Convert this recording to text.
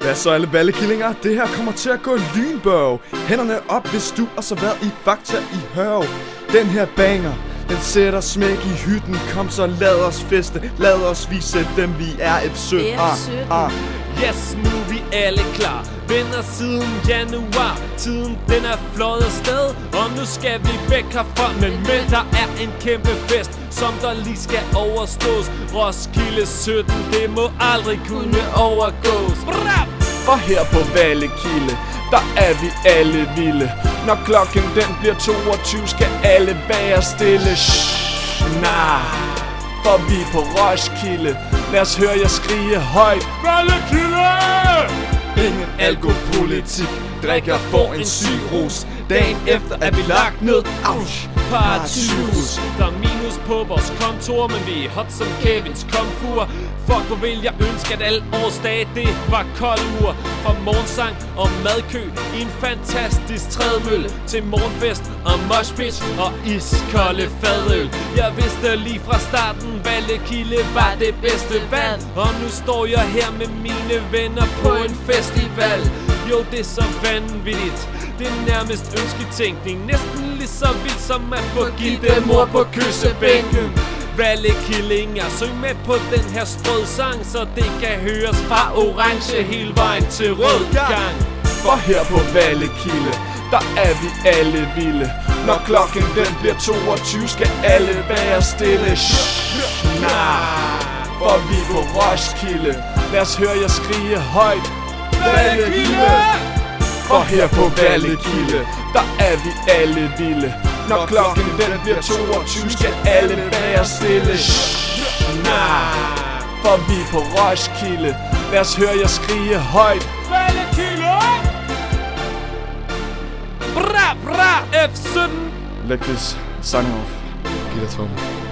Hvad så alle vallekillinger? Det her kommer til at gå lynbørg. Hænderne op, hvis du også har været i Fakta i Hørv. Den her banger, den sætter smæk i hytten. Kom så, lad os feste, lad os vise dem, vi er F17. Yes, nu er vi alle klar. Venner siden januar. Tiden den er fløjet afsted, og nu skal vi væk herfra. Men der er en kæmpe fest, som der lige skal overstås. Roskilde 17, det må aldrig kunne overgås. For her på Vallekilde, der er vi alle vilde. Når klokken den bliver 22, skal alle være stille. Nah, for vi er på Roskilde. Lad os høre jer skrige højt. Vallekilde! Ingen alkopolitik, drikker får en syrus. Dagen efter er vi lagt ned. Ausch, partyhus. Der er minus på vores kontor, men vi er hot som Kevins komfur. Fuck, hvor vil jeg ønske, at alle årsdage det var kold uger. Fra morgensang og madkø i en fantastisk trædemølle, til morgenfest og moshpit og iskolde fadøl. Jeg vidste lige fra starten, Vallekilde var det bedste valg. Og nu står jeg her med mine venner på en festival. Jo, det er så vanvittigt. Det er nærmest ønsketænkning. Næsten lige så vildt som at få givet mor på kyssebænken. Vallekillinger, syng med på den her sprød sang, så det kan høres fra orange hele vejen til rød gang. For her på Vallekilde, der er vi alle vilde. Når klokken den bliver 22, skal alle være stille. Nah, for vi er på Roskilde. Lad os høre jer skrige højt. Vallekilde! For her på Vallekilde, der er vi alle vilde. Når klokken den bliver 22, skal alle være stille. Nah, for vi er på Roskilde. Lad os høre jer skrige højt. Vallekilde! Bra, bra, F17! Like this, signing off. Giv dig